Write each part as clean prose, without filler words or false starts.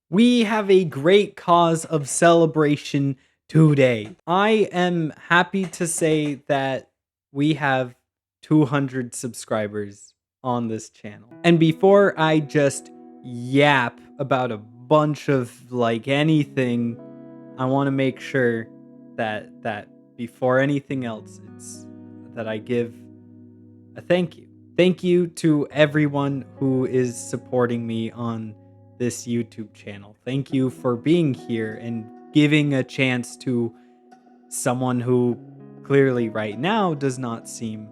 We have a great cause of celebration today. I am happy to say that we have 200 subscribers on this channel. And before I just yap about a bunch of anything, I want to make sure that before anything else, it's that I give a thank you. Thank you to everyone who is supporting me on this YouTube channel. Thank you for being here and giving a chance to someone who clearly right now does not seem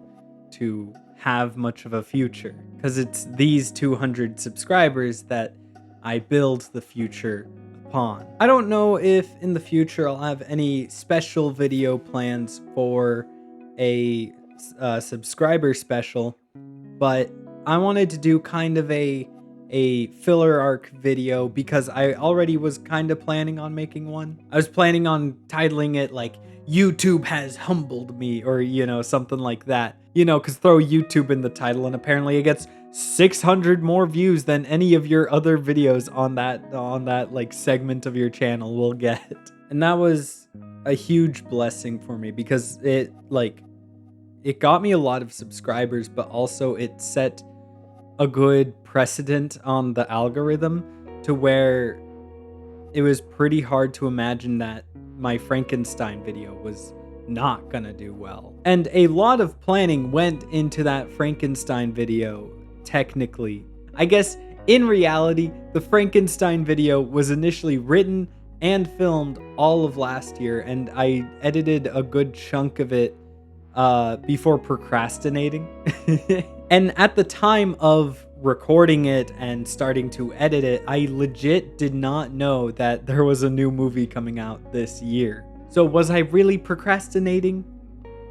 to have much of a future, because it's these 200 subscribers that I build the future upon. I don't know if in the future I'll have any special video plans for a subscriber special, but I wanted to do kind of a filler arc video because I already was kind of planning on making one. I was planning on titling it like YouTube has humbled me, or something like that. Cuz throw YouTube in the title and apparently it gets 600 more views than any of your other videos on that like segment of your channel will get. And that was a huge blessing for me because it got me a lot of subscribers, but also it set a good precedent on the algorithm to where it was pretty hard to imagine that my Frankenstein video was not gonna do well. And a lot of planning went into that Frankenstein video, technically. I guess in reality, the Frankenstein video was initially written and filmed all of last year, and I edited a good chunk of it before procrastinating. And at the time of recording it and starting to edit it, I legit did not know that there was a new movie coming out this year. So was I really procrastinating?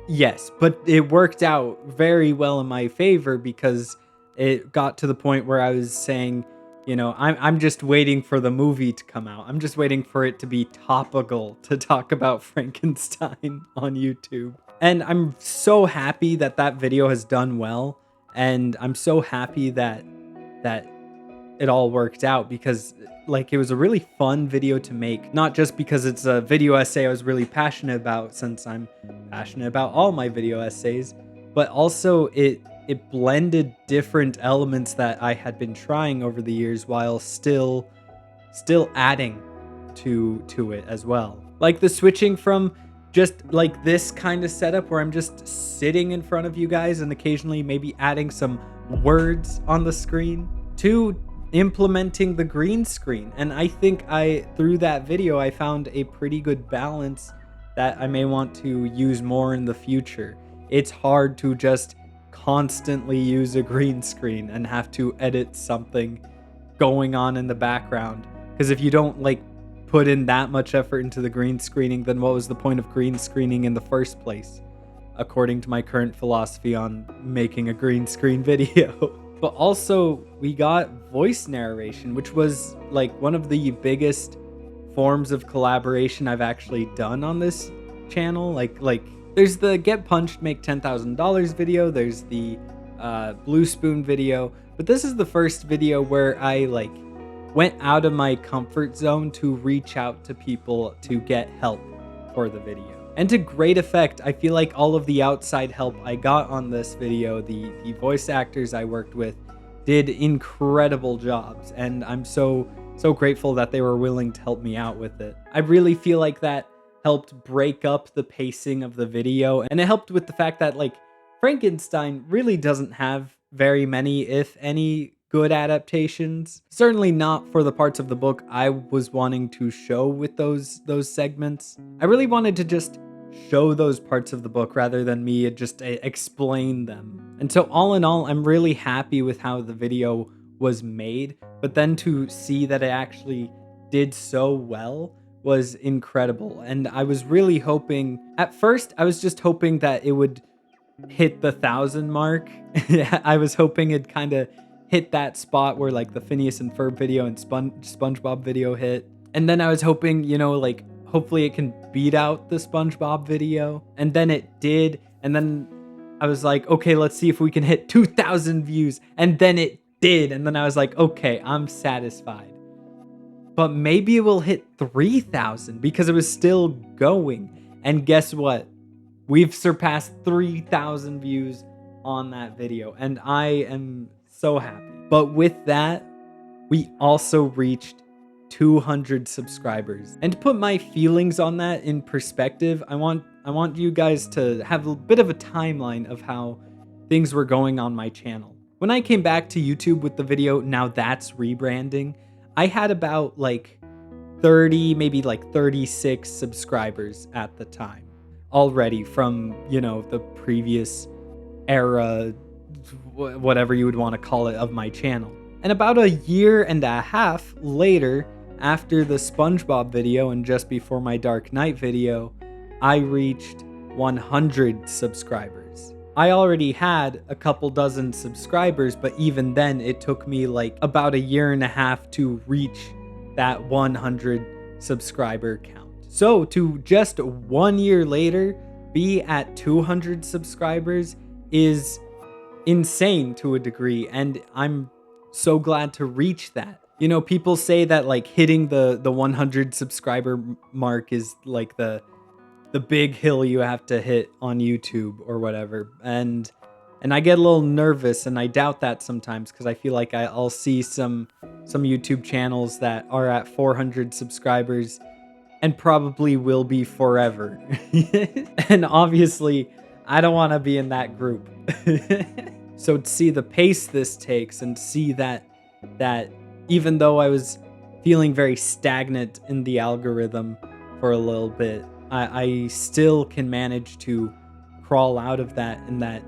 Yes, but it worked out very well in my favor because it got to the point where I was saying, I'm just waiting for the movie to come out. I'm just waiting for it to be topical to talk about Frankenstein on YouTube. And I'm so happy that that video has done well, and I'm so happy that it all worked out because it was a really fun video to make, not just because it's a video essay I was really passionate about, since I'm passionate about all my video essays, but also it blended different elements that I had been trying over the years while still adding to it as well. Like the switching from just like this kind of setup where I'm just sitting in front of you guys and occasionally maybe adding some words on the screen, to implementing the green screen. And I think through that video, I found a pretty good balance that I may want to use more in the future. It's hard to just constantly use a green screen and have to edit something going on in the background. Because if you don't put in that much effort into the green screening, then what was the point of green screening in the first place? According to my current philosophy on making a green screen video. But also, we got voice narration, which was one of the biggest forms of collaboration I've actually done on this channel. There's the Get Punched, Make $10,000 video. There's the Blue Spoon video. But this is the first video where I went out of my comfort zone to reach out to people to get help for the video. And to great effect. I feel like all of the outside help I got on this video, the voice actors I worked with, did incredible jobs. And I'm so grateful that they were willing to help me out with it. I really feel like that helped break up the pacing of the video. And it helped with the fact that Frankenstein really doesn't have very many, if any, good adaptations. Certainly not for the parts of the book I was wanting to show with those segments. I really wanted to just show those parts of the book rather than me just explain them. And so all in all, I'm really happy with how the video was made, but then to see that it actually did so well was incredible. And I was really hoping, at first I was just hoping that it would hit the 1,000 mark. I was hoping it kind of hit that spot where the Phineas and Ferb video and SpongeBob video hit. And then I was hoping, hopefully it can beat out the SpongeBob video. And then it did. And then I was like, okay, let's see if we can hit 2,000 views. And then it did. And then I was like, okay, I'm satisfied. but maybe it will hit 3,000 because it was still going. And guess what? We've surpassed 3,000 views on that video, and I am so happy. But with that, we also reached 200 subscribers. And to put my feelings on that in perspective, I want you guys to have a bit of a timeline of how things were going on my channel. When I came back to YouTube with the video, Now That's Rebranding, I had about like 30, maybe like 36 subscribers at the time already from, the previous era, whatever you would want to call it, of my channel. And about a year and a half later, after the SpongeBob video and just before my Dark Knight video, I reached 100 subscribers. I already had a couple dozen subscribers, but even then it took me like about a year and a half to reach that 100 subscriber count. So to just 1 year later be at 200 subscribers is insane to a degree, and I'm so glad to reach that. People say that like hitting the 100 subscriber mark is like the big hill you have to hit on YouTube or whatever. And I get a little nervous, and I doubt that sometimes because I feel like I'll see some YouTube channels that are at 400 subscribers and probably will be forever. And obviously, I don't want to be in that group. So to see the pace this takes and see that even though I was feeling very stagnant in the algorithm for a little bit, I still can manage to crawl out of that, and that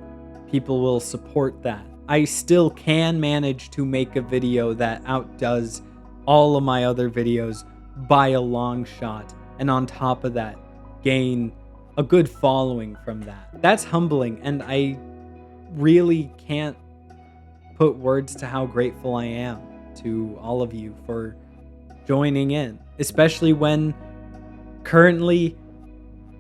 people will support that. I still can manage to make a video that outdoes all of my other videos by a long shot, and on top of that, gain a good following from that. That's humbling, and I really can't put words to how grateful I am to all of you for joining in, especially when currently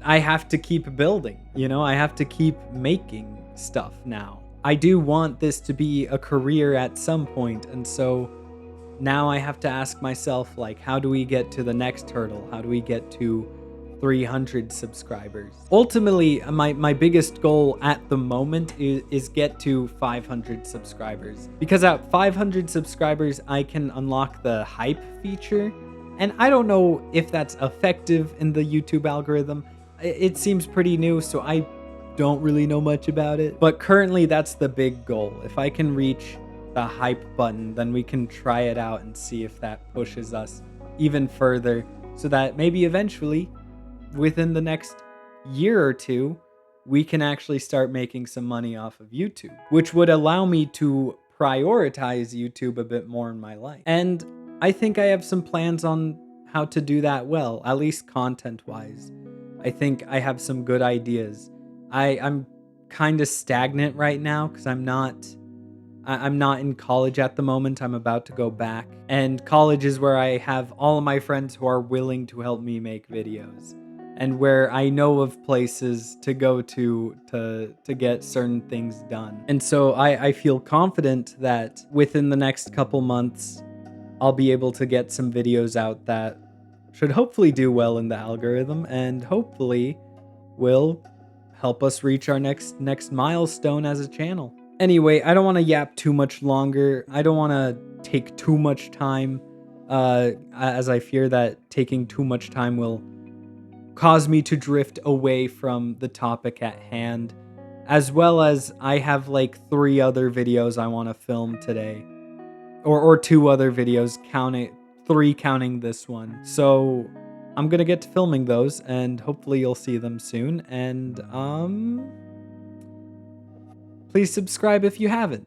I have to keep building, I have to keep making stuff now. I do want this to be a career at some point, and so now I have to ask myself, like, how do we get to the next hurdle? How do we get to 300 subscribers? Ultimately, my biggest goal at the moment is get to 500 subscribers. Because at 500 subscribers, I can unlock the hype feature. And I don't know if that's effective in the YouTube algorithm. It seems pretty new, so I don't really know much about it. But currently, that's the big goal. If I can reach the hype button, then we can try it out and see if that pushes us even further, so that maybe eventually, within the next year or two, we can actually start making some money off of YouTube, which would allow me to prioritize YouTube a bit more in my life. And I think I have some plans on how to do that well, at least content-wise. I think I have some good ideas. I'm kind of stagnant right now because I'm not in college at the moment. I'm about to go back. And college is where I have all of my friends who are willing to help me make videos, and where I know of places to go to get certain things done. And so I feel confident that within the next couple months, I'll be able to get some videos out that should hopefully do well in the algorithm, and hopefully will help us reach our next milestone as a channel. Anyway, I don't want to yap too much longer. I don't want to take too much time, as I fear that taking too much time will cause me to drift away from the topic at hand, as well as I have like 3 other videos I want to film today, or 2 other videos, 3 counting this one. So I'm gonna get to filming those, and hopefully you'll see them soon. And please subscribe if you haven't.